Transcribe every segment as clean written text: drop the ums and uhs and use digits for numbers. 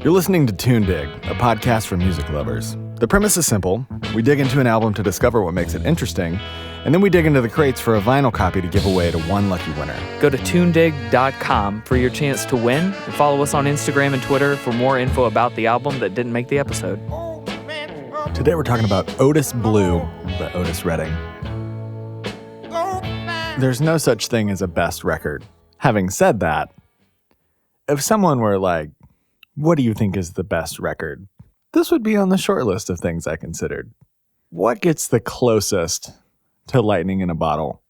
You're listening to Tune Dig, a podcast for music lovers. The premise is simple. We dig into an album to discover what makes it interesting, and then we dig into the crates for a vinyl copy to give away to one lucky winner. Go to tunedig.com for your chance to win, and follow us on Instagram and Twitter for more info about the album that didn't make the episode. Today we're talking about Otis Blue by Otis Redding. There's no such thing as a best record. Having said that, if someone were like, what do you think is the best record? This would be on the short list of things I considered. What gets the closest to lightning in a bottle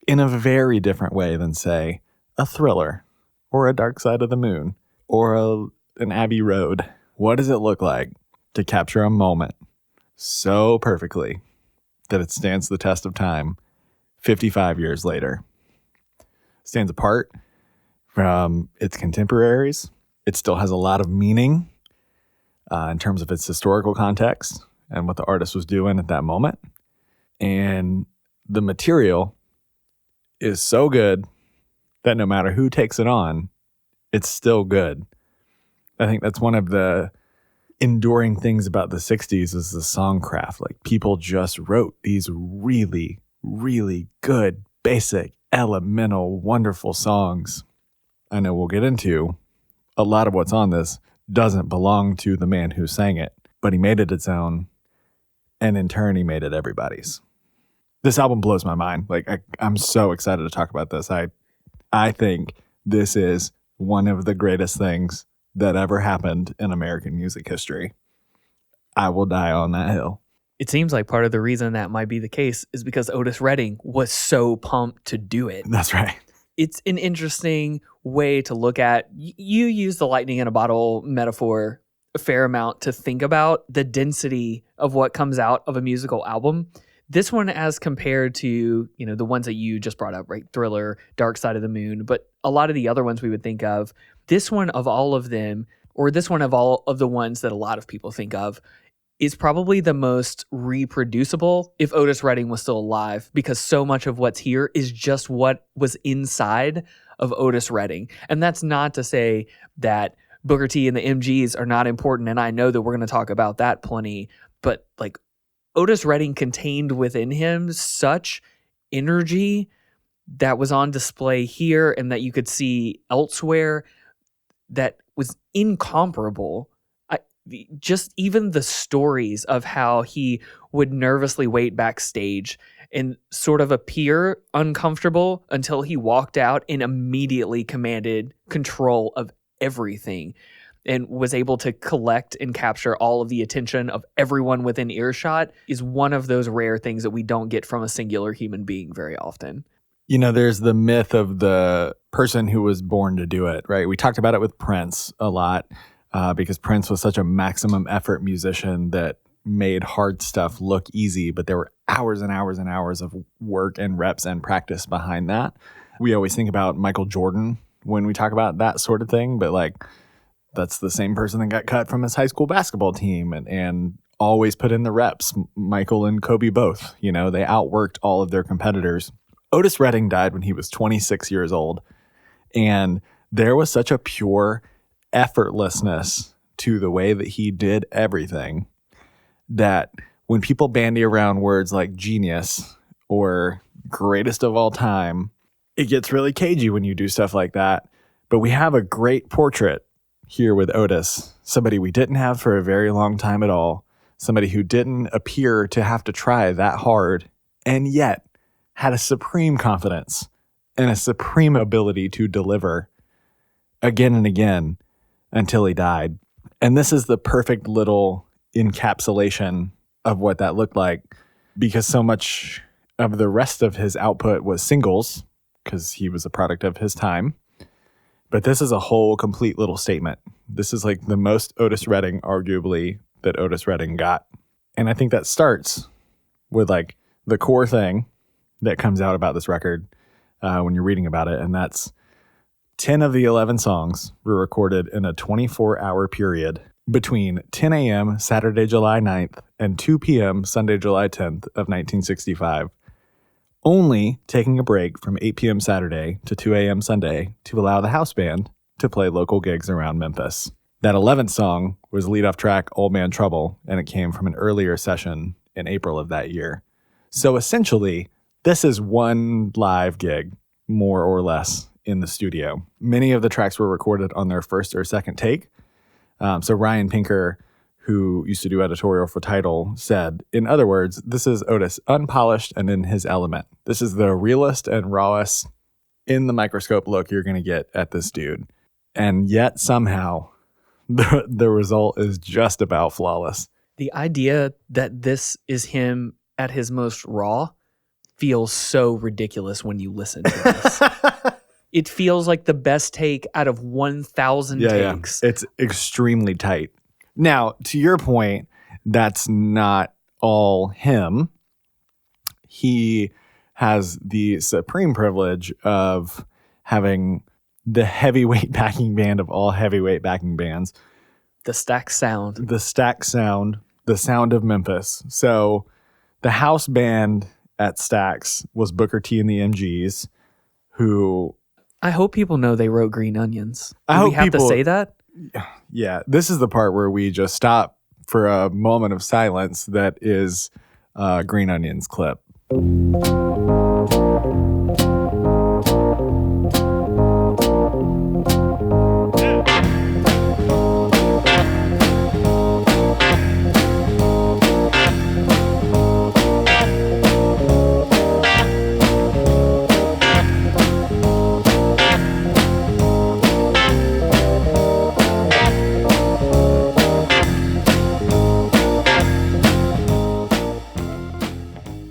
in a very different way than, say, a Thriller or a Dark Side of the Moon or an Abbey Road? What does it look like to capture a moment so perfectly that it stands the test of time 55 years later? Stands apart from its contemporaries. It still has a lot of meaning in terms of its historical context and what the artist was doing at that moment. And the material is so good that no matter who takes it on, it's still good. I think that's one of the enduring things about the 60s is the songcraft. Like, people just wrote these really, really good, basic, elemental, wonderful songs. I know we'll get into a lot of what's on this doesn't belong to the man who sang it, but he made it its own, and in turn, he made it everybody's. This album blows my mind. Like, I'm so excited to talk about this. I think this is one of the greatest things that ever happened in American music history. I will die on that hill. It seems like part of the reason that might be the case is because Otis Redding was so pumped to do it. That's right. It's an interesting way to look at. You use the lightning in a bottle metaphor a fair amount to think about the density of what comes out of a musical album. This one, as compared to, the ones that you just brought up, right? Thriller, Dark Side of the Moon, but a lot of the other ones we would think of, this one of all of them, or this one of all of the ones that a lot of people think of, is probably the most reproducible if Otis Redding was still alive, because so much of what's here is just what was inside of Otis Redding. And that's not to say that Booker T and the MGs are not important, and I know that we're going to talk about that plenty, but like, Otis Redding contained within him such energy that was on display here and that you could see elsewhere that was incomparable. Just even the stories of how he would nervously wait backstage and sort of appear uncomfortable until he walked out and immediately commanded control of everything and was able to collect and capture all of the attention of everyone within earshot is one of those rare things that we don't get from a singular human being very often. There's the myth of the person who was born to do it, right? We talked about it with Prince a lot. Because Prince was such a maximum effort musician that made hard stuff look easy, but there were hours and hours and hours of work and reps and practice behind that. We always think about Michael Jordan when we talk about that sort of thing, but like, that's the same person that got cut from his high school basketball team and always put in the reps. Michael and Kobe both, they outworked all of their competitors. Otis Redding died when he was 26 years old, and there was such a pure effortlessness to the way that he did everything that when people bandy around words like genius or greatest of all time, it gets really cagey when you do stuff like that. But we have a great portrait here with Otis, somebody we didn't have for a very long time at all, somebody who didn't appear to have to try that hard and yet had a supreme confidence and a supreme ability to deliver again and again until he died. And this is the perfect little encapsulation of what that looked like, because so much of the rest of his output was singles, because he was a product of his time. But this is a whole complete little statement. This is like the most Otis Redding, arguably, that Otis Redding got. And I think that starts with like the core thing that comes out about this record when you're reading about it, and that's 10 of the 11 songs were recorded in a 24-hour period between 10 a.m. Saturday, July 9th and 2 p.m. Sunday, July 10th of 1965, only taking a break from 8 p.m. Saturday to 2 a.m. Sunday to allow the house band to play local gigs around Memphis. That 11th song was lead-off track Old Man Trouble, and it came from an earlier session in April of that year. So essentially, this is one live gig, more or less, in the studio. Many of the tracks were recorded on their first or second take. So Ryan Pinker, who used to do editorial for Tidal, said, in other words, this is Otis unpolished and in his element. This is the realest and rawest in the microscope look you're going to get at this dude. And yet somehow the result is just about flawless. The idea that this is him at his most raw feels so ridiculous when you listen to this. It feels like the best take out of 1,000 takes. Yeah. It's extremely tight. Now, to your point, that's not all him. He has the supreme privilege of having the heavyweight backing band of all heavyweight backing bands. The Stack Sound. The Stack Sound, the sound of Memphis. So the house band at Stax was Booker T and the MGs, who... I hope people know they wrote Green Onions. I hope we have people, to say that? Yeah, this is the part where we just stop for a moment of silence that is Green Onions clip.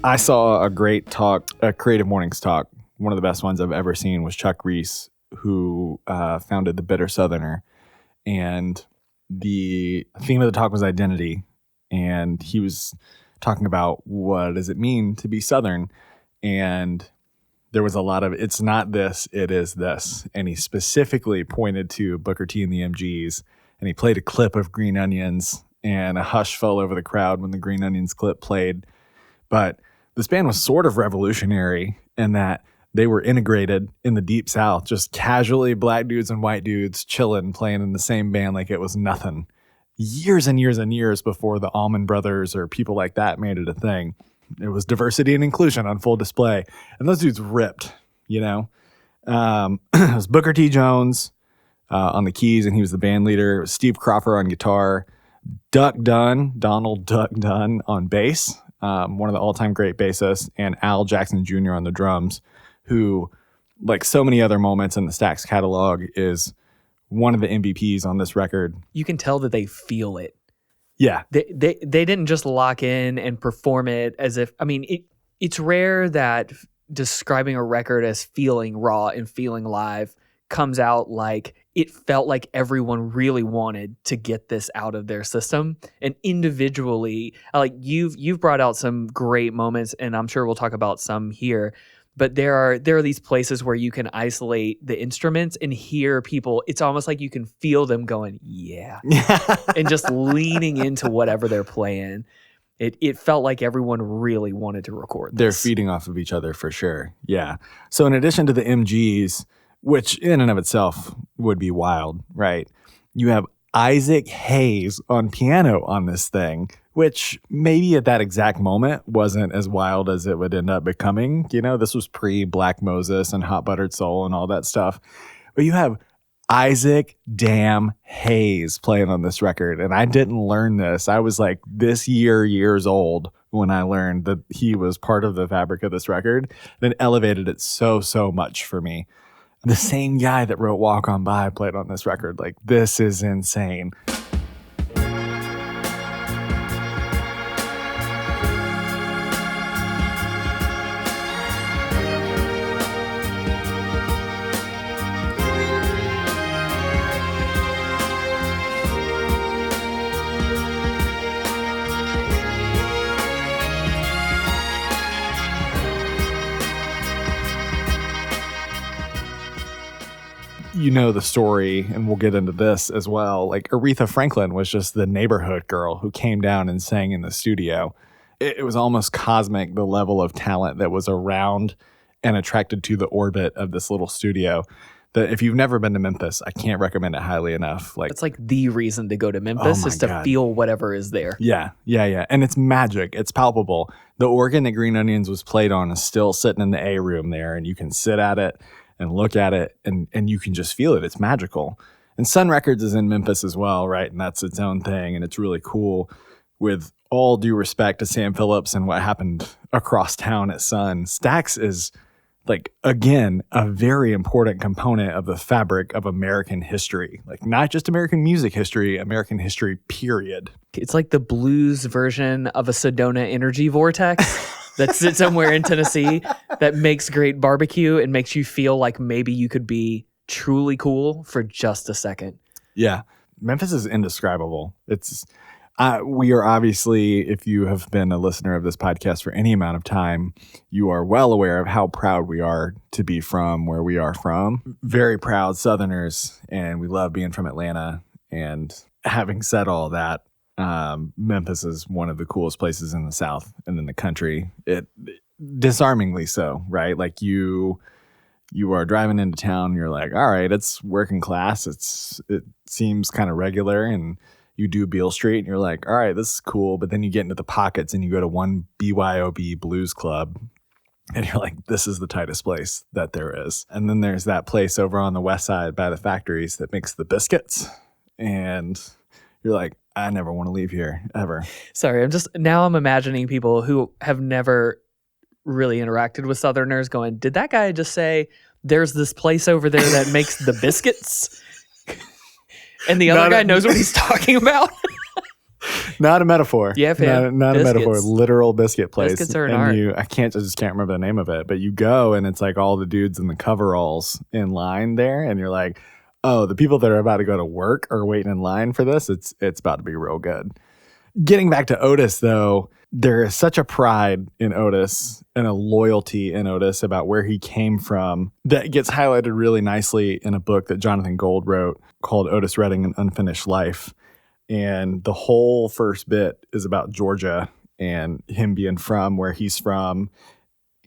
I saw a great talk, a Creative Mornings talk. One of the best ones I've ever seen was Chuck Reese, who founded the Bitter Southerner. And the theme of the talk was identity. And he was talking about what does it mean to be Southern. And there was a lot of, it's not this, it is this. And he specifically pointed to Booker T and the MGs. And he played a clip of Green Onions. And a hush fell over the crowd when the Green Onions clip played. But this band was sort of revolutionary in that they were integrated in the Deep South, just casually black dudes and white dudes chilling, playing in the same band like it was nothing. Years and years and years before the Allman Brothers or people like that made it a thing. It was diversity and inclusion on full display. And those dudes ripped, you know. It was Booker T. Jones on the keys, and he was the band leader. It was Steve Cropper on guitar. Donald Duck Dunn on bass. One of the all-time great bassists, and Al Jackson Jr. on the drums, who, like so many other moments in the Stax catalog, is one of the MVPs on this record. You can tell that they feel it. Yeah. They didn't just lock in and perform it as if, I mean, it's rare that describing a record as feeling raw and feeling live comes out like it felt like everyone really wanted to get this out of their system. And individually, like you've brought out some great moments, and I'm sure we'll talk about some here, but there are these places where you can isolate the instruments and hear people. It's almost like you can feel them going, yeah, and just leaning into whatever they're playing. It felt like everyone really wanted to record this. They're feeding off of each other for sure. Yeah. So in addition to the MGs, which in and of itself would be wild, right? You have Isaac Hayes on piano on this thing, which maybe at that exact moment wasn't as wild as it would end up becoming. You know, this was pre-Black Moses and Hot Buttered Soul and all that stuff. But you have Isaac damn Hayes playing on this record. And I didn't learn this. I was like years old when I learned that he was part of the fabric of this record. And it elevated it so much for me. The same guy that wrote Walk On By played on this record. Like, this is insane. You know the story, and we'll get into this as well. Like, Aretha Franklin was just the neighborhood girl who came down and sang in the studio. It was almost cosmic, the level of talent that was around and attracted to the orbit of this little studio. That if you've never been to Memphis, I can't recommend it highly enough. Like, It's like the reason to go to Memphis my is to God. feel whatever is there. yeah. And it's magic. It's palpable. The organ that Green Onions was played on is still sitting in the A room there, and you can sit at it and look at it, and you can just feel it. It's magical. And Sun Records is in Memphis as well, right? And that's its own thing, and it's really cool. With all due respect to Sam Phillips and what happened across town at Sun, Stax is, like, again, a very important component of the fabric of American history. Like, not just American music history, American history, period. It's like the blues version of a Sedona energy vortex that sits somewhere in Tennessee that makes great barbecue and makes you feel like maybe you could be truly cool for just a second. Yeah. Memphis is indescribable. It's we are obviously, if you have been a listener of this podcast for any amount of time, you are well aware of how proud we are to be from where we are from. Very proud Southerners, and we love being from Atlanta. And having said all that, Memphis is one of the coolest places in the South and in the country. It disarmingly so, right? Like you are driving into town, and you're like, all right, it's working class. It seems kind of regular, and you do Beale Street, and you're like, all right, this is cool. But then you get into the pockets, and you go to one BYOB blues club, and you're like, this is the tightest place that there is. And then there's that place over on the west side by the factories that makes the biscuits, and you're like, I never want to leave here ever. Sorry, I'm imagining people who have never really interacted with Southerners going, did that guy just say there's this place over there that makes the biscuits? And the other guy knows what he's talking about? Not a metaphor. Yeah, fam. Not a metaphor. Literal biscuit place. Biscuits are an and art. I just can't remember the name of it, but you go, and it's like all the dudes in the coveralls in line there, and you're like, oh, the people that are about to go to work are waiting in line for this. It's about to be real good. Getting back to Otis, though, there is such a pride in Otis and a loyalty in Otis about where he came from that gets highlighted really nicely in a book that Jonathan Gold wrote called Otis Redding: An Unfinished Life. And the whole first bit is about Georgia and him being from where he's from.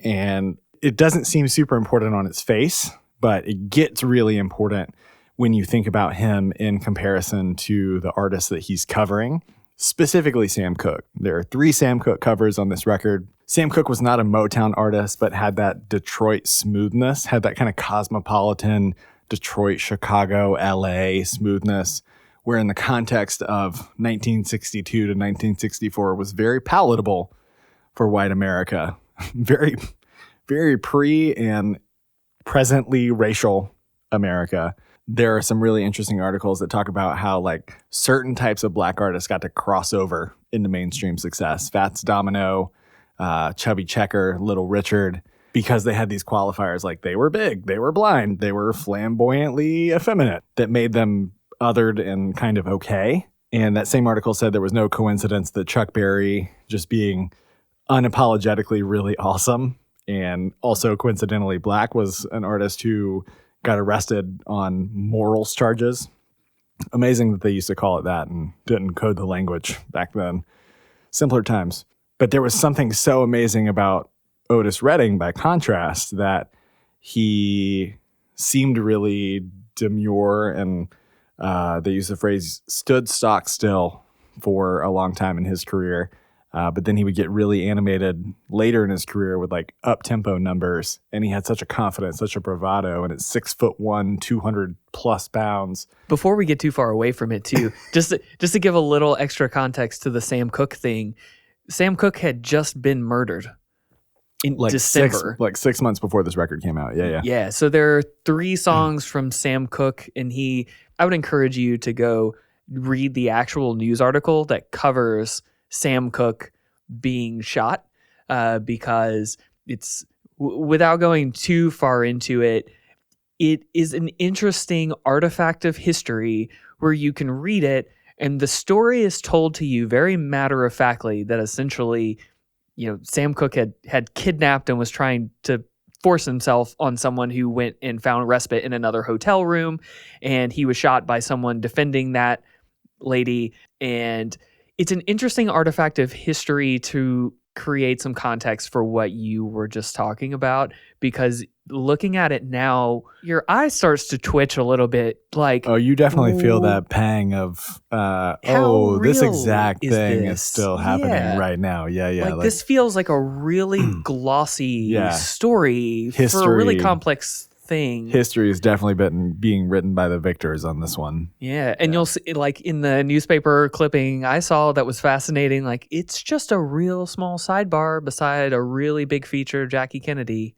And it doesn't seem super important on its face, but it gets really important when you think about him in comparison to the artists that he's covering. Specifically Sam Cooke. There are 3 Sam Cooke covers on this record. Sam Cooke was not a Motown artist, but had that Detroit smoothness, had that kind of cosmopolitan Detroit, Chicago, LA smoothness, where in the context of 1962 to 1964 was very palatable for white America. Very, very pre and presently racial America. There are some really interesting articles that talk about how, like, certain types of black artists got to cross over into mainstream success. Fats Domino, Chubby Checker, Little Richard, because they had these qualifiers like they were big, they were blind, they were flamboyantly effeminate that made them othered and kind of okay. And that same article said there was no coincidence that Chuck Berry, just being unapologetically really awesome and also coincidentally black, was an artist who got arrested on morals charges. Amazing that they used to call it that and didn't code the language back then. Simpler times. But there was something so amazing about Otis Redding, by contrast, that he seemed really demure and they use the phrase stood stock still for a long time in his career. But then he would get really animated later in his career with like up-tempo numbers. And he had such a confidence, such a bravado. And at 6'1", 200 plus pounds. Before we get too far away from it too, just to give a little extra context to the Sam Cooke thing, Sam Cooke had just been murdered in December. 6 months before this record came out. Yeah. Yeah. So there are 3 songs from Sam Cooke, and I would encourage you to go read the actual news article that covers Sam Cooke being shot, because it's, without going too far into it, it is an interesting artifact of history where you can read it and the story is told to you very matter-of-factly that essentially, Sam Cooke had kidnapped and was trying to force himself on someone who went and found respite in another hotel room, and he was shot by someone defending that lady. And it's an interesting artifact of history to create some context for what you were just talking about, because looking at it now, your eye starts to twitch a little bit. Like, oh, you definitely feel that pang of, this real exact is thing this? is still happening Yeah. right now. Yeah, yeah. Like this feels like a really glossy story for a really complex thing. History has definitely being written by the victors on this one. Yeah, and you'll see, like in the newspaper clipping I saw that was fascinating, like it's just a real small sidebar beside a really big feature, Jackie Kennedy.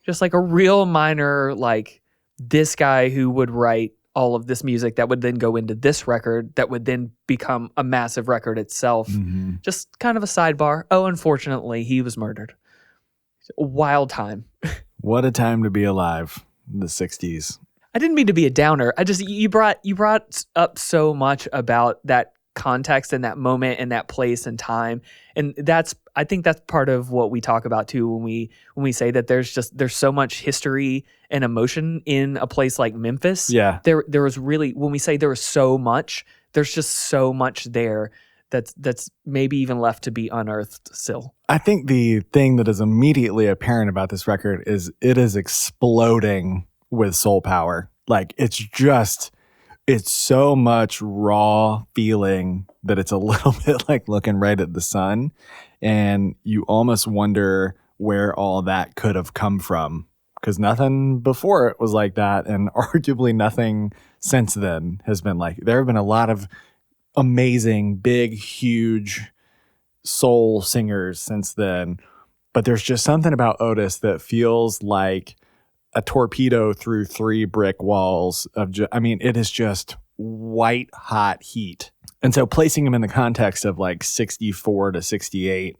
Just like a real minor, like this guy who would write all of this music that would then go into this record that would then become a massive record itself. Mm-hmm. Just kind of a sidebar. Oh, unfortunately, he was murdered. A wild time. What a time to be alive in the 60s. I didn't mean to be a downer. I just you brought up so much about that context and that moment and that place and time, and I think that's part of what we talk about too when we say that there's so much history and emotion in a place like Memphis. Yeah, there was really, when we say there was so much, there's just so much there that's maybe even left to be unearthed still. I think the thing that is immediately apparent about this record is it is exploding with soul power. Like it's so much raw feeling that it's a little bit like looking right at the sun, and you almost wonder where all that could have come from, because nothing before it was like that, and arguably nothing since then has been like. There have been a lot of amazing, big, huge soul singers since then, but there's just something about Otis that feels like a torpedo through 3 brick walls of it is just white hot heat. And so placing him in the context of like 64 to 68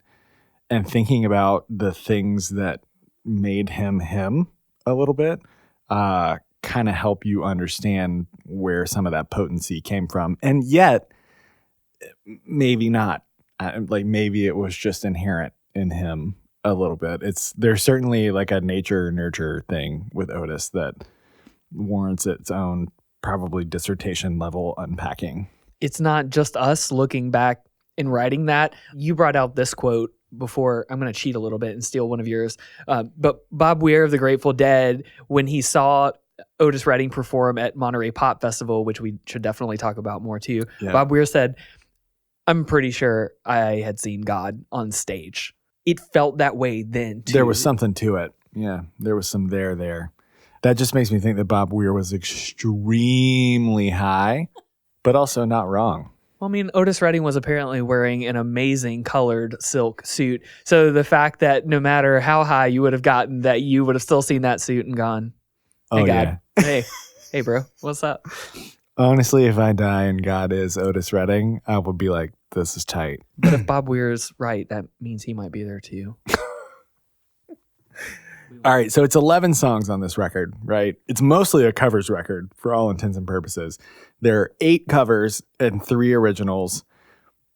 and thinking about the things that made him a little bit, kind of help you understand where some of that potency came from. And yet, maybe not. Like maybe it was just inherent in him a little bit. There's certainly like a nature nurture thing with Otis that warrants its own probably dissertation level unpacking. It's not just us looking back and writing that. You brought out this quote before. I'm going to cheat a little bit and steal one of yours. But Bob Weir of the Grateful Dead, when he saw Otis Redding perform at Monterey Pop Festival, which we should definitely talk about more too, Bob Weir said, "I'm pretty sure I had seen God on stage." It felt that way then, too. There was something to it. Yeah, there was some there. That just makes me think that Bob Weir was extremely high, but also not wrong. Well, I mean, Otis Redding was apparently wearing an amazing colored silk suit. So the fact that no matter how high you would have gotten, that you would have still seen that suit and gone, "Hey, God. Yeah. Hey, bro, what's up?" Honestly, if I die and God is Otis Redding, I would be like, this is tight. But if Bob Weir's right, that means he might be there too. All right, so it's 11 songs on this record, right? It's mostly a covers record for all intents and purposes. There are 8 covers and 3 originals,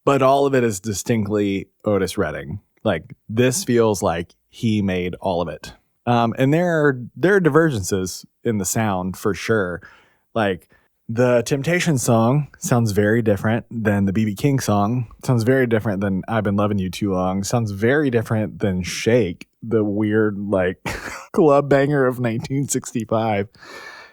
but all of it is distinctly Otis Redding. Like, this feels like he made all of it. And there are divergences in the sound for sure. Like, the Temptations song sounds very different than the B.B. King song. Sounds very different than I've Been Loving You Too Long. Sounds very different than Shake, the weird, like, club banger of 1965.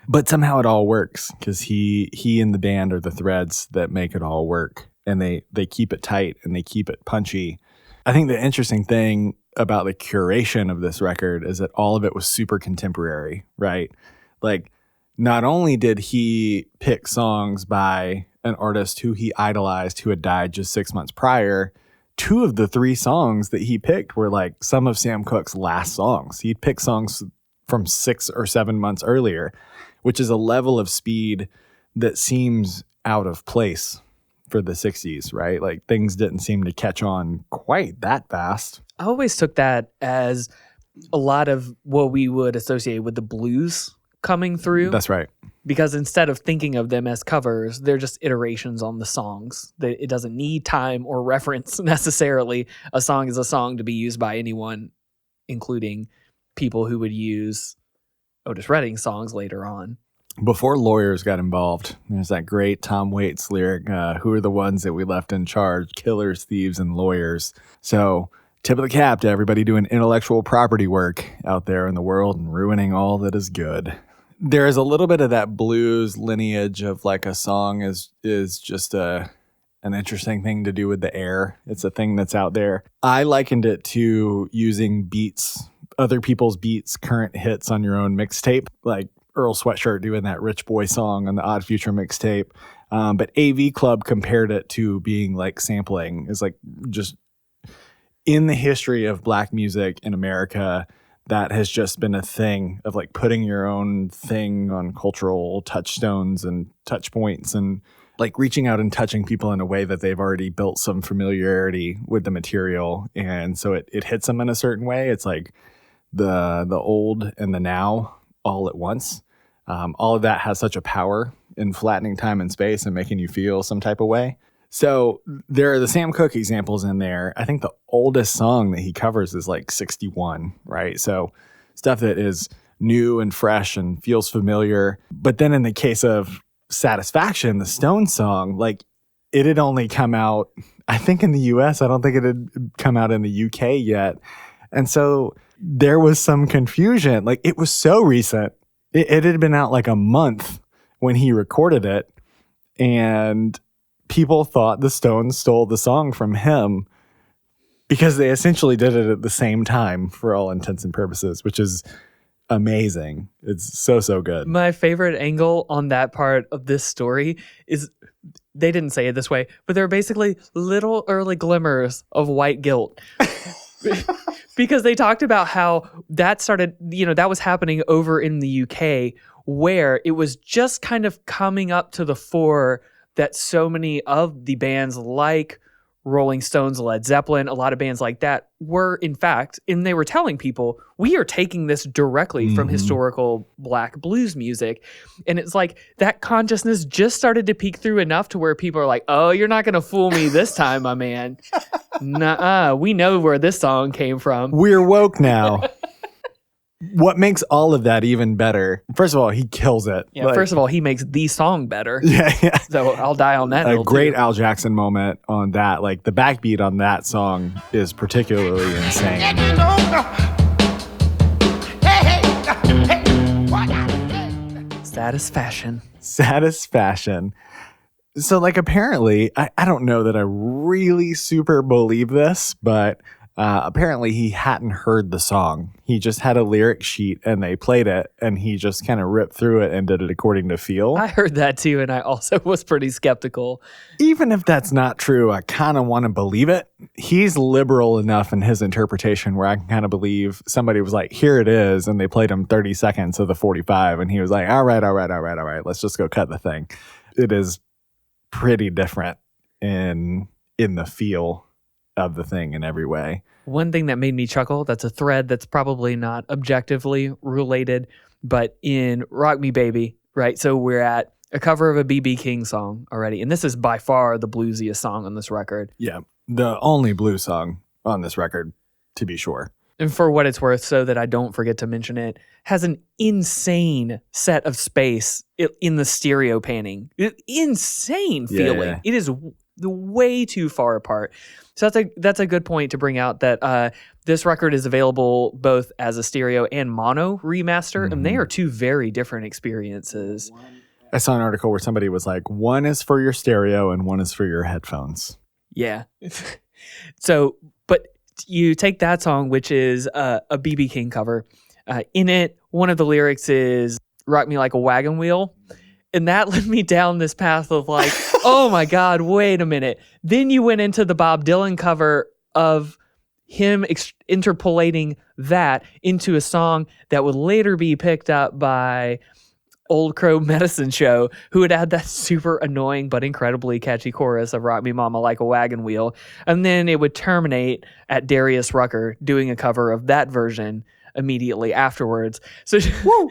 But somehow it all works because he and the band are the threads that make it all work. And they keep it tight and they keep it punchy. I think the interesting thing about the curation of this record is that all of it was super contemporary, right? Like, not only did he pick songs by an artist who he idolized who had died just 6 months prior, 2 of the 3 songs that he picked were like some of Sam Cooke's last songs. He'd pick songs from 6 or 7 months earlier, which is a level of speed that seems out of place for the 60s, right? Like things didn't seem to catch on quite that fast. I always took that as a lot of what we would associate with the blues coming through. That's right. Because instead of thinking of them as covers, they're just iterations on the songs. It doesn't need time or reference necessarily. A song is a song to be used by anyone, including people who would use Otis Redding songs later on. Before lawyers got involved, there's that great Tom Waits lyric, who are the ones that we left in charge? Killers, thieves, and lawyers. So Tip of the cap to everybody doing intellectual property work out there in the world and ruining all that is good. There is a little bit of that blues lineage of like a song is just an interesting thing to do with the air. It's a thing that's out there. I likened it to using beats, other people's beats, current hits on your own mixtape, like Earl Sweatshirt doing that Rich Boy song on the Odd Future mixtape. But AV Club compared it to being like sampling. It's like just in the history of black music in America, that has just been a thing of like putting your own thing on cultural touchstones and touch points and like reaching out and touching people in a way that they've already built some familiarity with the material. And so it hits them in a certain way. It's like the old and the now all at once. All of that has such a power in flattening time and space and making you feel some type of way. So there are the Sam Cooke examples in there. I think the oldest song that he covers is like 61, right? So stuff that is new and fresh and feels familiar. But then in the case of Satisfaction, the Stones song, like it had only come out, I think in the US, I don't think it had come out in the UK yet. And so there was some confusion. Like it was so recent. It had been out like a month when he recorded it. And people thought the Stones stole the song from him because they essentially did it at the same time for all intents and purposes, which is amazing. It's so good. My favorite angle on that part of this story is they didn't say it this way, but they're basically little early glimmers of white guilt. Because they talked about how that started, that was happening over in the UK where it was just kind of coming up to the fore that so many of the bands like Rolling Stones, Led Zeppelin, a lot of bands like that were, in fact, and they were telling people, we are taking this directly from historical black blues music. And it's like that consciousness just started to peek through enough to where people are like, oh, you're not going to fool me this time, my man. Nuh-uh, we know where this song came from. We're woke now. What makes all of that even better? First of all, he kills it. Yeah, first of all, he makes the song better. Yeah. So I'll die on that. A great too. Al Jackson moment on that. Like the backbeat on that song is particularly insane. Satisfaction. So like apparently, I don't know that I really super believe this, but apparently he hadn't heard the song. He just had a lyric sheet and they played it and he just kind of ripped through it and did it according to feel. I heard that too and I also was pretty skeptical. Even if that's not true, I kind of want to believe it. He's liberal enough in his interpretation where I can kind of believe somebody was like, here it is, and they played him 30 seconds of the 45 and he was like, all right, let's just go cut the thing. It is pretty different in the feel of the thing in every way. One thing that made me chuckle, that's a thread that's probably not objectively related, but in Rock Me Baby, right? So we're at a cover of a B.B. King song already, and this is by far the bluesiest song on this record. Yeah, the only blues song on this record, to be sure. And for what it's worth, so that I don't forget to mention it, has an insane set of space in the stereo panning. Insane feeling. Yeah. It is way too far apart. So that's a good point to bring out that this record is available both as a stereo and mono remaster, and they are two very different experiences. I saw an article where somebody was like, one is for your stereo and one is for your headphones. Yeah. So, but you take that song, which is a B.B. King cover. In it, one of the lyrics is "Rock Me Like a Wagon Wheel." And that led me down this path of like, oh my God, wait a minute. Then you went into the Bob Dylan cover of him interpolating that into a song that would later be picked up by Old Crow Medicine Show, who would add that super annoying but incredibly catchy chorus of "Rock Me Mama Like a Wagon Wheel." And then it would terminate at Darius Rucker doing a cover of that version immediately afterwards. So woo!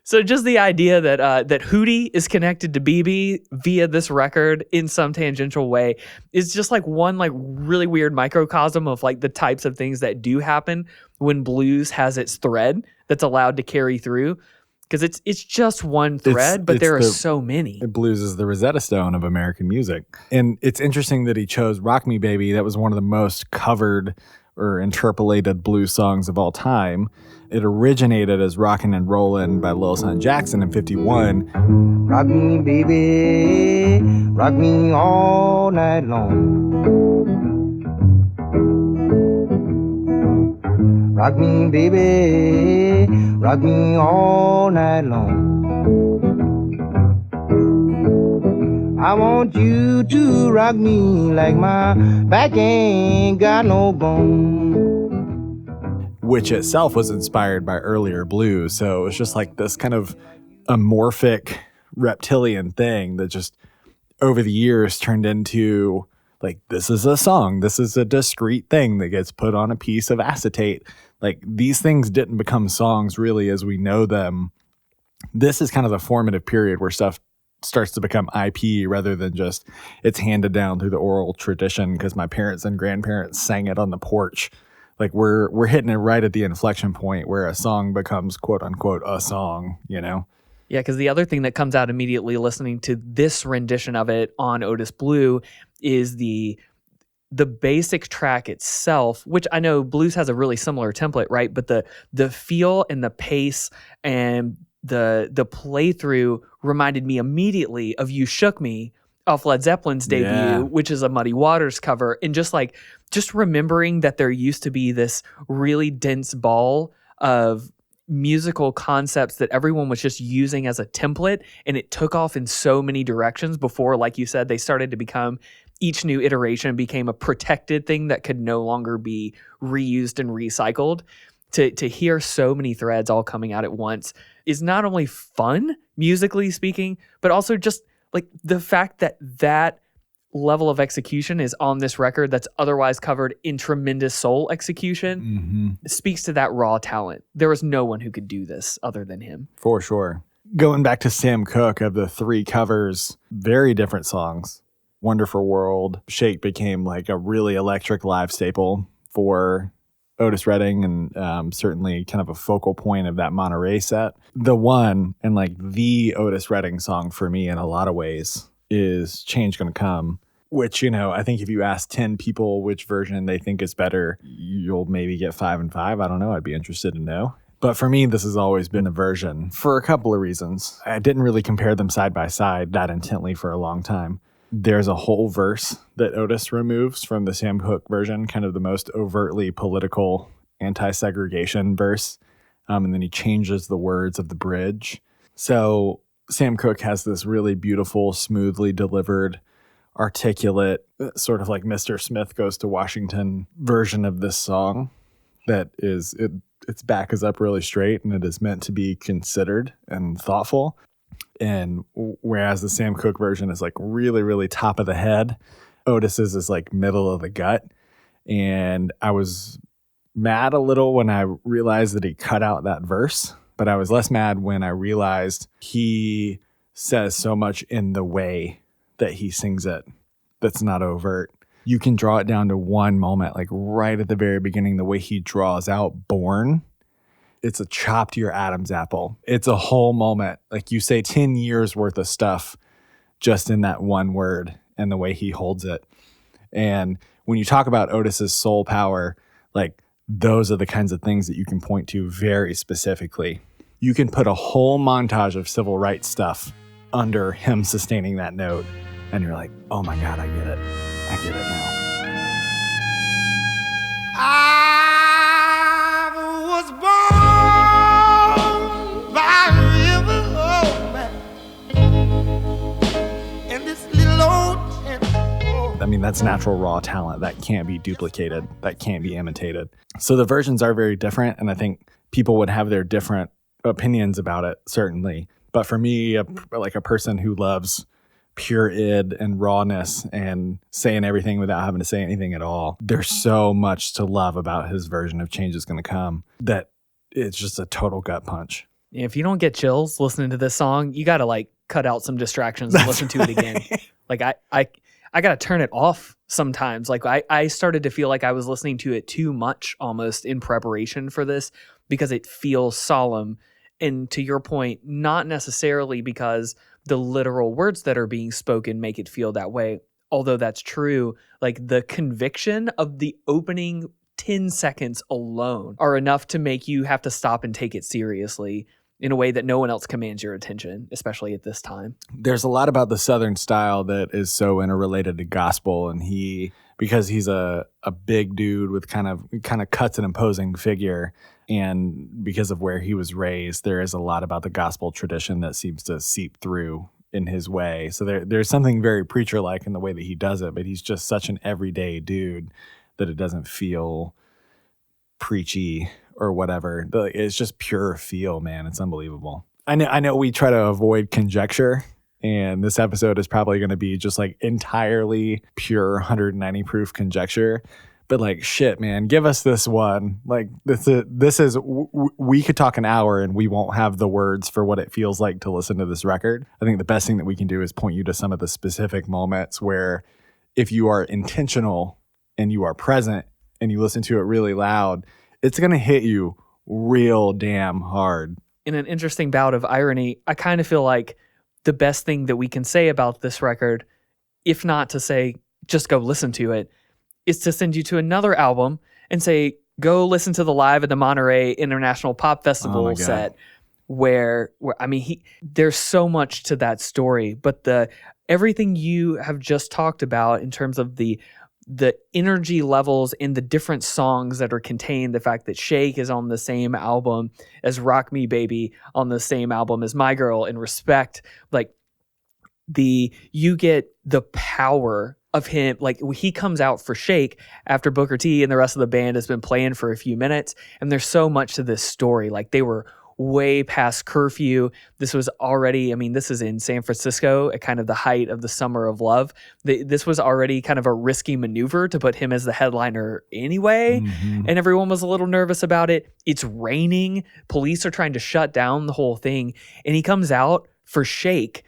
So just the idea that Hootie is connected to BB via this record in some tangential way is just like one like really weird microcosm of like the types of things that do happen when blues has its thread that's allowed to carry through. Because it's just one thread, but there are so many. Blues is the Rosetta Stone of American music. And it's interesting that he chose Rock Me Baby. That was one of the most covered or interpolated blues songs of all time. It originated as Rockin' and Rollin' by Lil Son Jackson in 51. Rock me, baby, rock me all night long. Rock me, baby, rock me all night long. I want you to rock me like my back ain't got no bone. Which itself was inspired by earlier blues. So it was just like this kind of amorphic reptilian thing that just over the years turned into like, this is a song. This is a discrete thing that gets put on a piece of acetate. Like, these things didn't become songs really as we know them. This is kind of the formative period where stuff starts to become IP rather than just it's handed down through the oral tradition because my parents and grandparents sang it on the porch. Like, we're hitting it right at the inflection point where a song becomes quote unquote a song, you know? Yeah, because the other thing that comes out immediately listening to this rendition of it on Otis Blue is the basic track itself, which I know blues has a really similar template, right? But the feel and the pace and the playthrough reminded me immediately of You Shook Me off Led Zeppelin's debut, which is a Muddy Waters cover. And just remembering that there used to be this really dense ball of musical concepts that everyone was just using as a template, and it took off in so many directions before, like you said, they started to become, each new iteration became a protected thing that could no longer be reused and recycled. To hear so many threads all coming out at once is not only fun, musically speaking, but also just like the fact that that level of execution is on this record that's otherwise covered in tremendous soul execution speaks to that raw talent. There was no one who could do this other than him. For sure. Going back to Sam Cooke, of the three covers, very different songs. Wonderful World, Shake became like a really electric live staple for Otis Redding, and certainly kind of a focal point of that Monterey set. The one, and like the Otis Redding song for me in a lot of ways, is Change Gonna Come, which, you know, I think if you ask 10 people which version they think is better, you'll maybe get 5 and 5. I don't know. I'd be interested to know. But for me, this has always been a version for a couple of reasons. I didn't really compare them side by side that intently for a long time. There's a whole verse that Otis removes from the Sam Cooke version, kind of the most overtly political anti-segregation verse. And then he changes the words of the bridge. So Sam Cooke has this really beautiful, smoothly delivered, articulate, sort of like Mr. Smith Goes to Washington version of this song that is, its back is up really straight and it is meant to be considered and thoughtful. And whereas the Sam Cooke version is like really, really top of the head, Otis's is like middle of the gut. And I was mad a little when I realized that he cut out that verse, but I was less mad when I realized he says so much in the way that he sings it that's not overt. You can draw it down to one moment, like right at the very beginning, the way he draws out Born. It's a chop to your Adam's apple. It's a whole moment. Like you say 10 years worth of stuff just in that one word and the way he holds it. And when you talk about Otis's soul power, like those are the kinds of things that you can point to very specifically. You can put a whole montage of civil rights stuff under him sustaining that note. And you're like, oh my God, I get it. I get it now. I was born by a river in this little old town. I mean, that's natural raw talent that can't be duplicated, that can't be imitated. So the versions are very different, and I think people would have their different opinions about it, certainly. But for me, like a person who loves pure id and rawness and saying everything without having to say anything at all, there's so much to love about his version of Change Is Gonna Come that it's just a total gut punch. If you don't get chills listening to this song, you got to like cut out some distractions and listen to it again. Like I got to turn it off sometimes. Like I started to feel like I was listening to it too much almost in preparation for this because it feels solemn And to your point, not necessarily because the literal words that are being spoken make it feel that way. Although that's true, like the conviction of the opening 10 seconds alone are enough to make you have to stop and take it seriously in a way that no one else commands your attention, especially at this time. There's a lot about the Southern style that is so interrelated to gospel, and because he's a big dude with kind of cuts an imposing figure, and because of where he was raised, there is a lot about the gospel tradition that seems to seep through in his way. So there's something very preacher-like in the way that he does it, but he's just such an everyday dude that it doesn't feel preachy or whatever. It's just pure feel, man. It's unbelievable. I know we try to avoid conjecture, and this episode is probably going to be just like entirely pure 190 proof conjecture. But like, shit, man, give us this one. Like this is we could talk an hour and we won't have the words for what it feels like to listen to this record. I think the best thing that we can do is point you to some of the specific moments where if you are intentional and you are present and you listen to it really loud, it's going to hit you real damn hard. In an interesting bout of irony, I kind of feel like the best thing that we can say about this record, if not to say just go listen to it, is to send you to another album and say, go listen to the Live at the Monterey International Pop Festival set where I mean, there's so much to that story, but everything you have just talked about in terms of the energy levels in the different songs that are contained, the fact that Shake is on the same album as Rock Me Baby, on the same album as My Girl, and Respect, like you get the power of him. Like he comes out for Shake after Booker T and the rest of the band has been playing for a few minutes, and there's so much to this story. Like they were way past curfew. This was already, I mean, this is in San Francisco at kind of the height of the Summer of Love. This was already kind of a risky maneuver to put him as the headliner anyway. Mm-hmm. And everyone was a little nervous about it. It's raining. Police are trying to shut down the whole thing. And he comes out for Shake.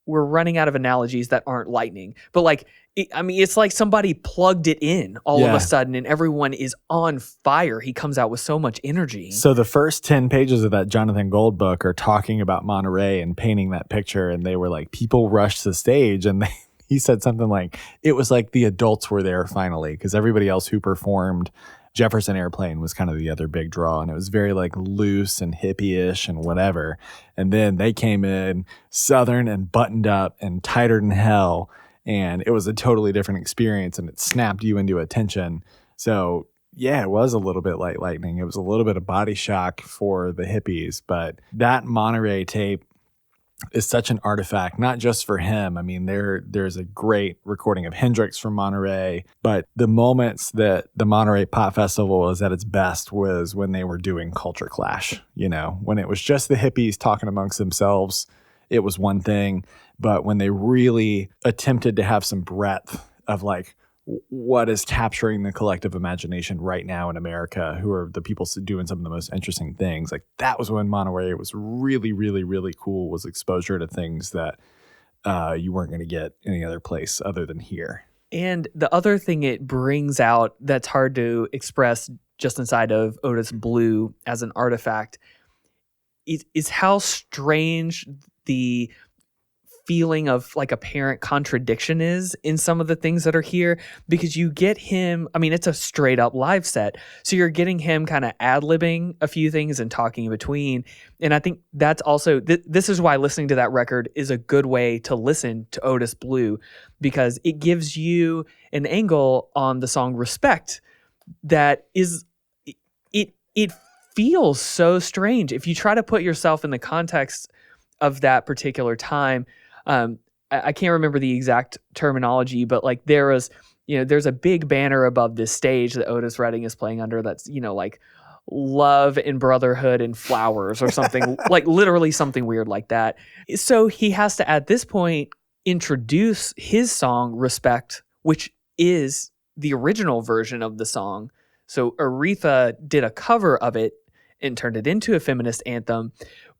We're running out of analogies that aren't lightning, but like, it's like somebody plugged it in all of a sudden and everyone is on fire. He comes out with so much energy. So the first 10 pages of that Jonathan Gold book are talking about Monterey and painting that picture. And they were like, people rushed the stage, and he said something like, it was like the adults were there finally, because everybody else who performed Jefferson Airplane was kind of the other big draw, and it was very like loose and hippie-ish and whatever. And then they came in Southern and buttoned up and tighter than hell. And it was a totally different experience, and it snapped you into attention. So yeah, it was a little bit like lightning. It was a little bit of body shock for the hippies, but that Monterey tape is such an artifact, not just for him. I mean, there's a great recording of Hendrix from Monterey, but the moments that the Monterey Pop Festival was at its best was when they were doing Culture Clash, when it was just the hippies talking amongst themselves. It was one thing, but when they really attempted to have some breadth of like what is capturing the collective imagination right now in America, who are the people doing some of the most interesting things, like that was when Monterey was really, really, really cool, was exposure to things that you weren't going to get any other place other than here. And the other thing it brings out that's hard to express just inside of Otis Blue as an artifact is how strange the feeling of like apparent contradiction is in some of the things that are here, because you get him, I mean, it's a straight up live set. So you're getting him kind of ad-libbing a few things and talking in between. And I think that's also, this is why listening to that record is a good way to listen to Otis Blue, because it gives you an angle on the song Respect that is, it feels so strange. If you try to put yourself in the context of that particular time, I can't remember the exact terminology, but like there's a big banner above this stage that Otis Redding is playing under that's, like love and brotherhood and flowers or something, like literally something weird like that. So he has to, at this point, introduce his song Respect, which is the original version of the song. So Aretha did a cover of it and turned it into a feminist anthem.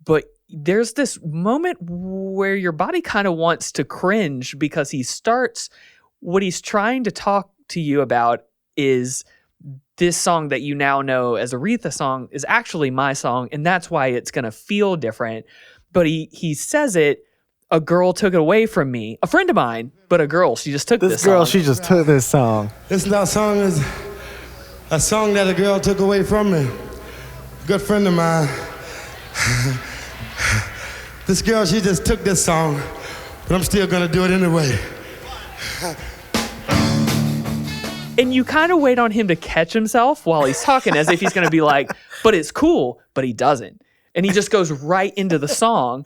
But there's this moment where your body kind of wants to cringe, because he starts, what he's trying to talk to you about is this song that you now know as Aretha song is actually my song, and that's why it's going to feel different. But he says it, a girl took it away from me. A friend of mine, but a girl, she just took this girl, song. she just took this song. This song is a song that a girl took away from me. A good friend of mine. This girl, she just took this song, but I'm still gonna do it anyway. And you kind of wait on him to catch himself while he's talking as if he's going to be like, but it's cool, but he doesn't. And he just goes right into the song.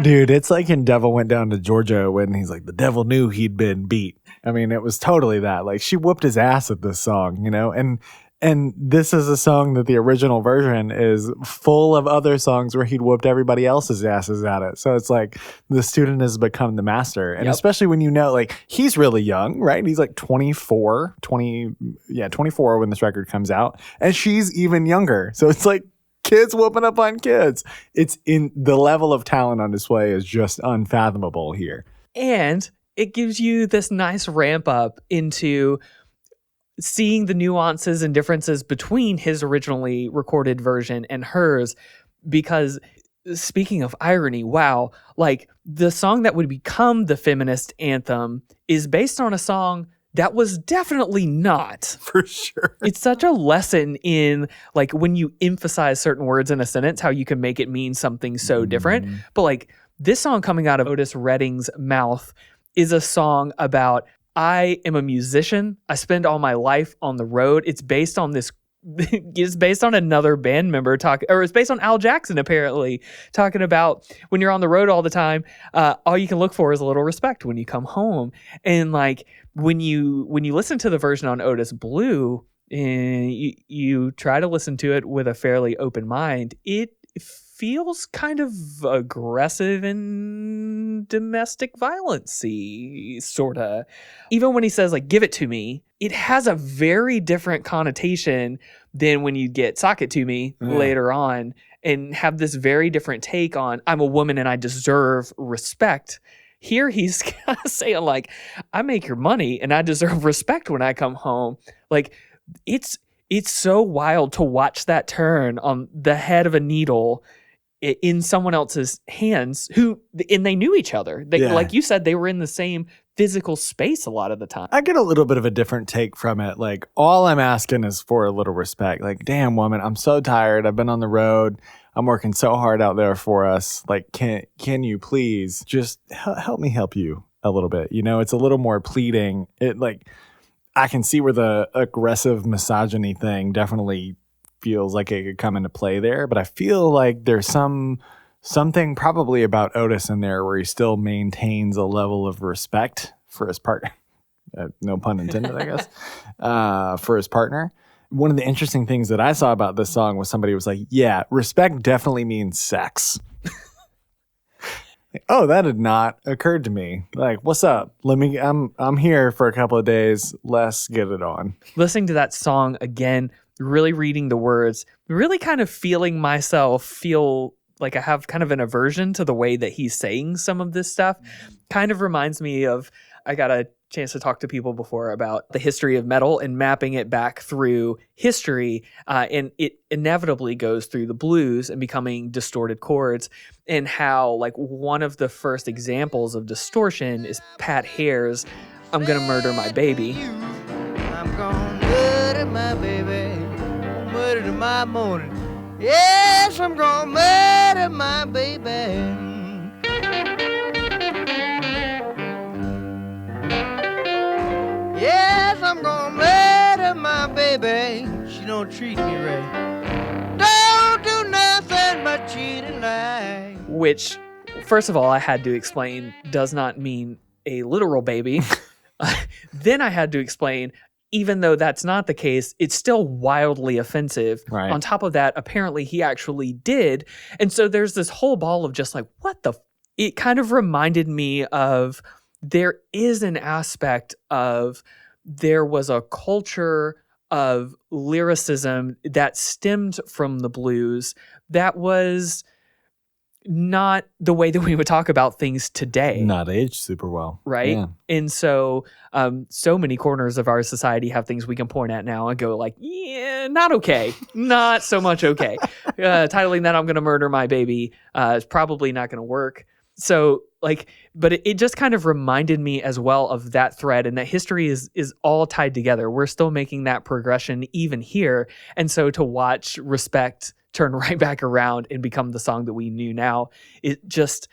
Dude, it's like in Devil Went Down to Georgia when he's like, the devil knew he'd been beat. I mean, it was totally that. Like, she whooped his ass at this song, you know? And this is a song that the original version is full of other songs where he'd whooped everybody else's asses at it. So it's like the student has become the master. And especially when you know, like, he's really young, right? He's like 24 when this record comes out. And she's even younger. So it's like kids whooping up on kids. It's in the level of talent on display is just unfathomable here. And it gives you this nice ramp up into seeing the nuances and differences between his originally recorded version and hers, because speaking of irony, wow, like the song that would become the feminist anthem is based on a song that was definitely not. For sure. It's such a lesson in like when you emphasize certain words in a sentence, how you can make it mean something so different. But like this song coming out of Otis Redding's mouth is a song about, I am a musician. I spend all my life on the road. It's based on this. It's based on another band member it's based on Al Jackson apparently talking about when you're on the road all the time. All you can look for is a little respect when you come home. And like when you listen to the version on Otis Blue, and you try to listen to it with a fairly open mind, it feels kind of aggressive and domestic violence-y, sorta. Even when he says, like, give it to me, it has a very different connotation than when you get sock it to me later on, and have this very different take on, I'm a woman and I deserve respect. Here he's kind of saying, like, I make your money and I deserve respect when I come home. Like, it's so wild to watch that turn on the head of a needle in someone else's hands and they knew each other. Like you said, they were in the same physical space a lot of the time. I get a little bit of a different take from it. Like, all I'm asking is for a little respect. Like, damn, woman, I'm so tired. I've been on the road. I'm working so hard out there for us. Like, can you please just help me help you a little bit? You know, it's a little more pleading. I can see where the aggressive misogyny thing definitely feels like it could come into play there, but I feel like there's something probably about Otis in there where he still maintains a level of respect for his partner. No pun intended, I guess. For his partner. One of the interesting things that I saw about this song was somebody was like, yeah, respect definitely means sex. Oh, that had not occurred to me. Like, what's up? I'm here for a couple of days. Let's get it on. Listening to that song again, really reading the words, really kind of feeling myself feel like I have kind of an aversion to the way that he's saying some of this stuff. Kind of reminds me of, I got a chance to talk to people before about the history of metal and mapping it back through history. And it inevitably goes through the blues and becoming distorted chords, and how like one of the first examples of distortion is Pat Hare's I'm Gonna Murder My Baby. I'm gonna murder my baby, murder my morning. Yes, I'm gonna murder my baby. Yes, I'm gonna murder my baby. She don't treat me right. Don't do nothing but cheat and lie. Which, first of all, I had to explain does not mean a literal baby. Then I had to explain, even though that's not the case, it's still wildly offensive. Right. On top of that, apparently he actually did. And so there's this whole ball of just like, what the... It kind of reminded me of, there is an aspect of, there was a culture of lyricism that stemmed from the blues that was not the way that we would talk about things today. Not aged super well. Right. Yeah. And so, so many corners of our society have things we can point at now and go like, yeah, not okay. Not so much okay. Titling that I'm going to murder my baby is probably not going to work. So but it just kind of reminded me as well of that thread, and that history is all tied together. We're still making that progression even here. And so to watch Respect turn right back around and become the song that we knew now, it just,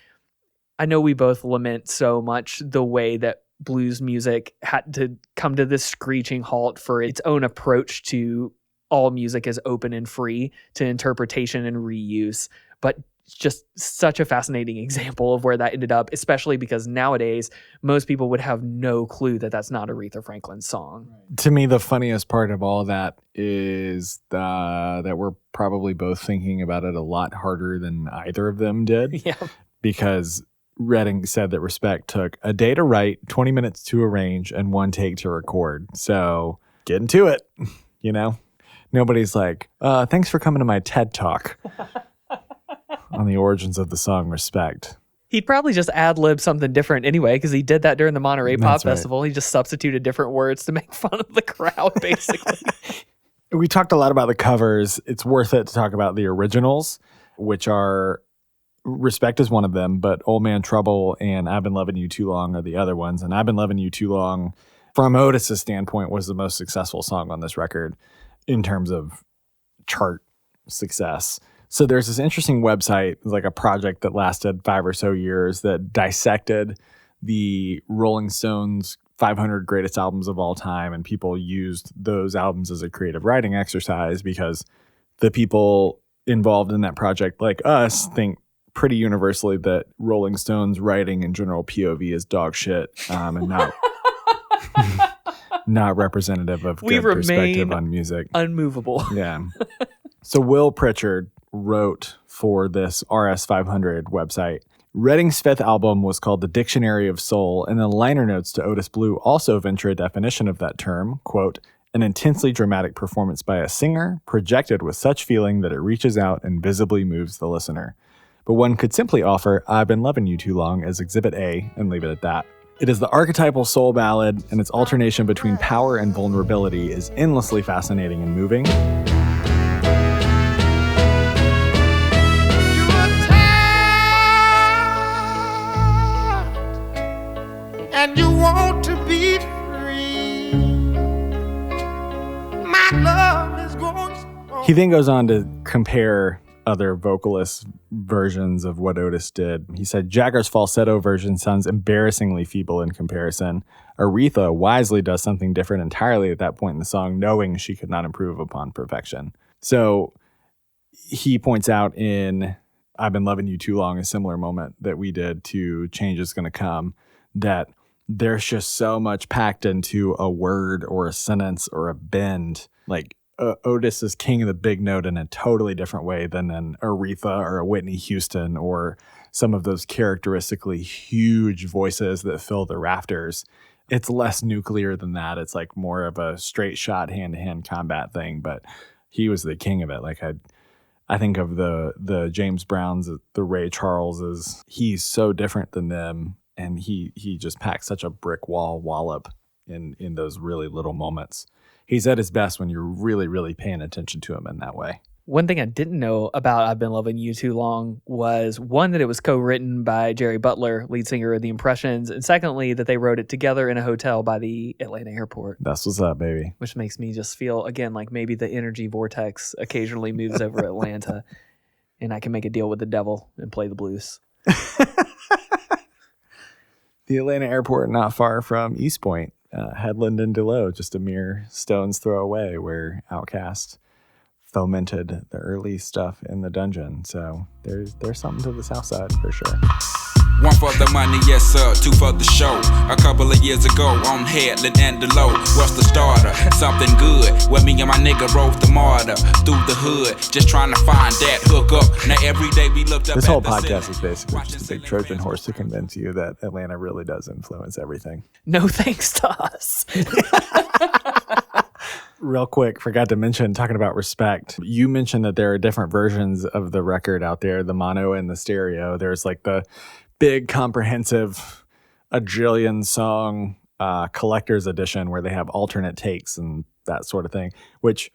I know we both lament so much the way that blues music had to come to this screeching halt for its own approach to all music as open and free to interpretation and reuse. But just such a fascinating example of where that ended up, especially because nowadays most people would have no clue that that's not Aretha Franklin's song. To me, the funniest part of all of that is that we're probably both thinking about it a lot harder than either of them did. Yeah. Because Redding said that Respect took a day to write, 20 minutes to arrange, and 1 take to record. So get into it, you know? Nobody's like, thanks for coming to my TED Talk on the origins of the song Respect. He'd probably just ad-lib something different anyway, because he did that during the Monterey Pop That's right. Festival. He just substituted different words to make fun of the crowd, basically. We talked a lot about the covers. It's worth it to talk about the originals, which are Respect is one of them, but Old Man Trouble and I've Been Loving You Too Long are the other ones. And I've Been Loving You Too Long, from Otis's standpoint, was the most successful song on this record in terms of chart success. So there's this interesting website, like a project that lasted 5 or so years, that dissected the Rolling Stones 500 greatest albums of all time, and people used those albums as a creative writing exercise because the people involved in that project, like us, think pretty universally that Rolling Stones writing and general POV is dog shit, and not representative of We good perspective remain on music. Unmovable. Yeah. So Will Pritchard wrote for this RS500 website, Redding's 5th album was called The Dictionary of Soul, and the liner notes to Otis Blue also venture a definition of that term, quote, an intensely dramatic performance by a singer, projected with such feeling that it reaches out and visibly moves the listener. But one could simply offer I've Been Loving You Too Long as Exhibit A and leave it at that. It is the archetypal soul ballad, and its alternation between power and vulnerability is endlessly fascinating and moving. And you want to be free. My love is going strong. He then goes on to compare other vocalist versions of what Otis did. He said, Jagger's falsetto version sounds embarrassingly feeble in comparison. Aretha wisely does something different entirely at that point in the song, knowing she could not improve upon perfection. So he points out in I've Been Loving You Too Long, a similar moment that we did to Change Is Gonna Come, that there's just so much packed into a word or a sentence or a bend. Like Otis is king of the big note in a totally different way than an Aretha or a Whitney Houston or some of those characteristically huge voices that fill the rafters. It's less nuclear than that. It's like more of a straight shot hand-to-hand combat thing, but he was the king of it. Like I think of the James Browns, the Ray Charleses. He's so different than them. And he just packs such a brick wall wallop in those really little moments. He's at his best when you're really, really paying attention to him in that way. One thing I didn't know about I've Been Loving You Too Long was, one, that it was co-written by Jerry Butler, lead singer of The Impressions, and secondly, that they wrote it together in a hotel by the Atlanta airport. That's what's up, baby. Which makes me just feel, again, like maybe the energy vortex occasionally moves over Atlanta, and I can make a deal with the devil and play the blues. The Atlanta airport, not far from East Point, Headland and Delow, just a mere stone's throw away, where Outkast fomented the early stuff in the dungeon. So there's something to the south side for sure. 1 for the money, yes sir, 2 for the show. A couple of years ago on Headland and Delow, what's the starter? Something good, where me and my nigga rode the martyr through the hood, just trying to find that hook up. Now every day we looked up This at whole the podcast ceiling. is basically Watch just a the big ceiling Trojan raise horse to convince you that Atlanta really does influence everything. No thanks to us. Real quick, forgot to mention, talking about respect, you mentioned that there are different versions of the record out there, the mono and the stereo. There's like the big comprehensive a jillion song collector's edition where they have alternate takes and that sort of thing, which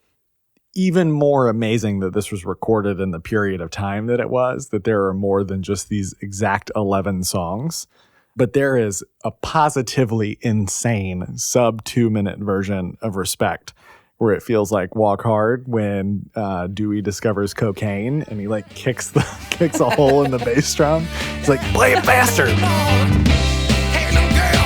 even more amazing that this was recorded in the period of time that it was, that there are more than just these exact 11 songs. But there is a positively insane sub 2-minute version of Respect where it feels like Walk Hard when Dewey discovers cocaine and he like kicks a hole in the bass drum. He's like, play it faster. Hey, little girl,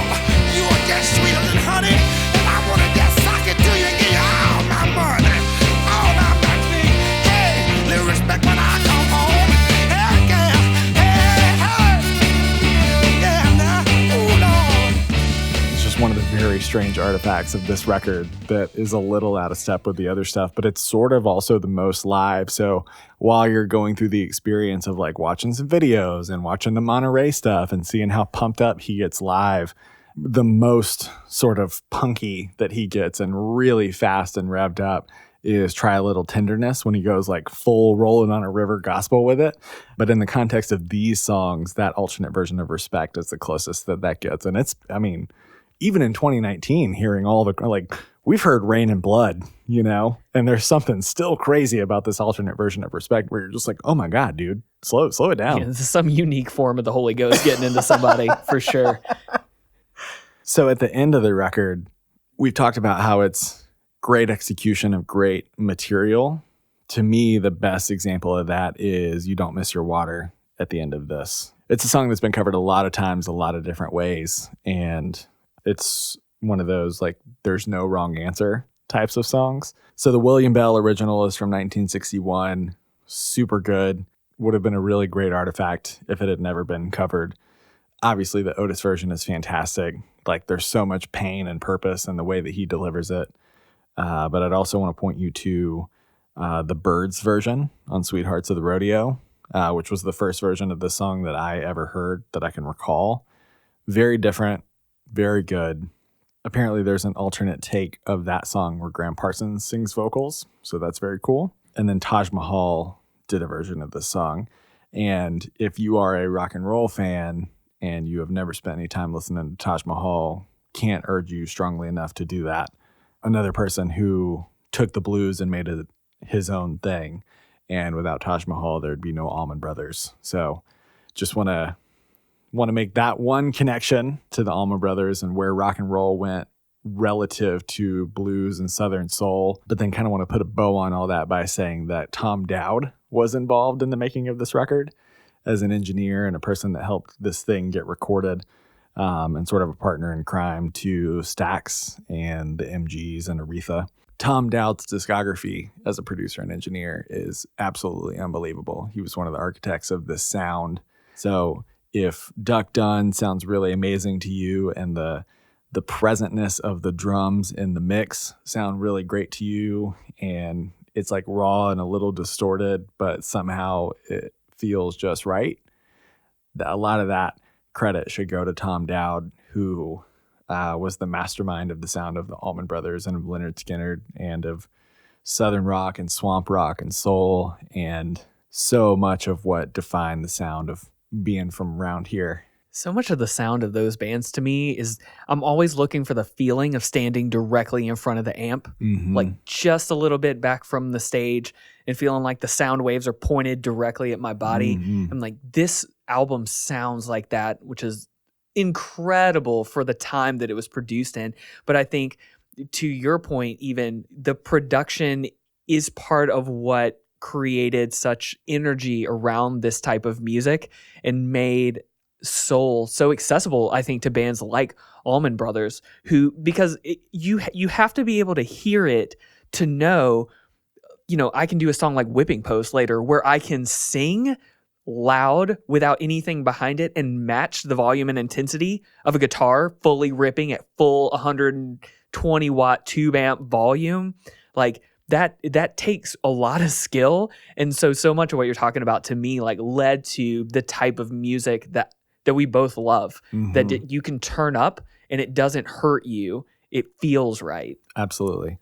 you are just sweeter than honey, and I want to just sock it to you and give you all my money, all my back thing. Hey, little respect when I come home. Hey, girl, hey, yeah, now, hold on. It's just one of the very strange artifacts of this record that is a little out of step with the other stuff, but it's sort of also the most live. So while you're going through the experience of like watching some videos and watching the Monterey stuff and seeing how pumped up he gets live, the most sort of punky that he gets and really fast and revved up is Try a Little Tenderness, when he goes like full Rolling on a River gospel with it. But in the context of these songs, that alternate version of Respect is the closest that gets. And it's, I mean, even in 2019, hearing all the, like, we've heard Rain and Blood, you know, and there's something still crazy about this alternate version of Respect where you're just like, oh my God, dude, slow it down. Yeah, this is some unique form of the Holy Ghost getting into somebody for sure. So at the end of the record, we've talked about how it's great execution of great material. To me, the best example of that is You Don't Miss Your Water at the end of this. It's a song that's been covered a lot of times, a lot of different ways. And it's one of those, like, there's no wrong answer types of songs. So the William Bell original is from 1961. Super good. Would have been a really great artifact if it had never been covered. Obviously, the Otis version is fantastic. Like, there's so much pain and purpose in the way that he delivers it. But I'd also want to point you to the Byrds version on Sweethearts of the Rodeo, which was the first version of this song that I ever heard that I can recall. Very different, very good. Apparently, there's an alternate take of that song where Graham Parsons sings vocals, so that's very cool. And then Taj Mahal did a version of this song. And if you are a rock and roll fan and you have never spent any time listening to Taj Mahal, can't urge you strongly enough to do that. Another person who took the blues and made it his own thing. And without Taj Mahal, there'd be no Allman Brothers. So just want to make that one connection to the Allman Brothers and where rock and roll went relative to blues and Southern soul. But then kind of want to put a bow on all that by saying that Tom Dowd was involved in the making of this record as an engineer and a person that helped this thing get recorded, and sort of a partner in crime to Stax and the MGs and Aretha. Tom Dowd's discography as a producer and engineer is absolutely unbelievable. He was one of the architects of this sound. So if Duck Dunn sounds really amazing to you and the presentness of the drums in the mix sound really great to you, and it's like raw and a little distorted, but somehow it feels just right, a lot of that credit should go to Tom Dowd, who was the mastermind of the sound of the Allman Brothers and of Lynyrd Skynyrd and of Southern rock and swamp rock and soul, and so much of what defined the sound of being from around here. So much of the sound of those bands to me is I'm always looking for the feeling of standing directly in front of the amp, like just a little bit back from the stage and feeling like the sound waves are pointed directly at my body. I'm like, this album sounds like that, which is incredible for the time that it was produced in. But I think to your point, even the production is part of what created such energy around this type of music and made soul so accessible, I think, to bands like Allman Brothers, who, because you have to be able to hear it to know, you know, I can do a song like Whipping Post later where I can sing loud without anything behind it and match the volume and intensity of a guitar fully ripping at full 120 watt tube amp volume. Like that takes a lot of skill. And so much of what you're talking about to me like led to the type of music that we both love, that you can turn up and it doesn't hurt you. It feels right. Absolutely.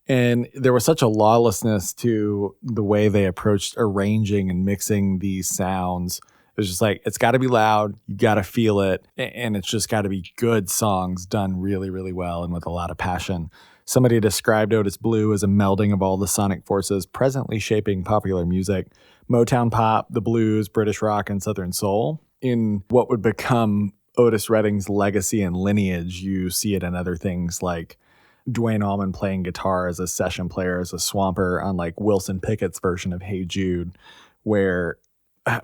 And there was such a lawlessness to the way they approached arranging and mixing these sounds. It was just like, it's got to be loud, you got to feel it, and it's just got to be good songs done really, really well and with a lot of passion. Somebody described Otis Blue as a melding of all the sonic forces presently shaping popular music: Motown pop, the blues, British rock, and Southern soul. In what would become Otis Redding's legacy and lineage, you see it in other things like Duane Allman playing guitar as a session player, as a swamper on like Wilson Pickett's version of Hey Jude, where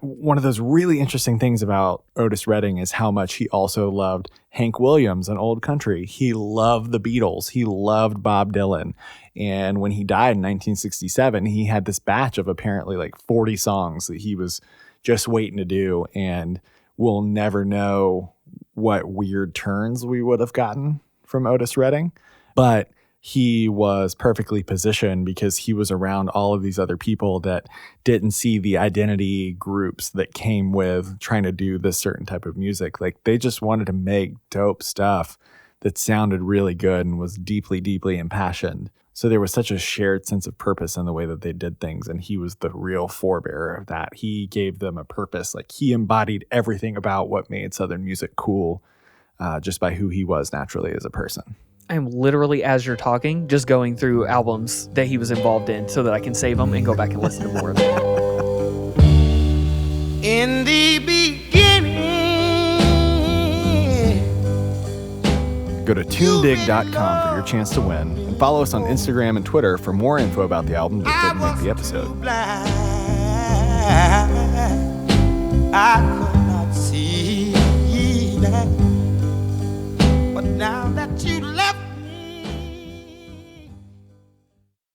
one of those really interesting things about Otis Redding is how much he also loved Hank Williams and old country. He loved the Beatles. He loved Bob Dylan. And when he died in 1967, he had this batch of apparently like 40 songs that he was just waiting to do. And we'll never know what weird turns we would have gotten from Otis Redding. But he was perfectly positioned because he was around all of these other people that didn't see the identity groups that came with trying to do this certain type of music. Like, they just wanted to make dope stuff that sounded really good and was deeply, deeply impassioned. So there was such a shared sense of purpose in the way that they did things. And he was the real forebearer of that. He gave them a purpose. Like, he embodied everything about what made Southern music cool, just by who he was naturally as a person. I'm literally, as you're talking, just going through albums that he was involved in so that I can save them and go back and listen to more of them. In the beginning. Go to tunedig.com for your chance to win, and follow us on Instagram and Twitter for more info about the album that didn't make the episode. I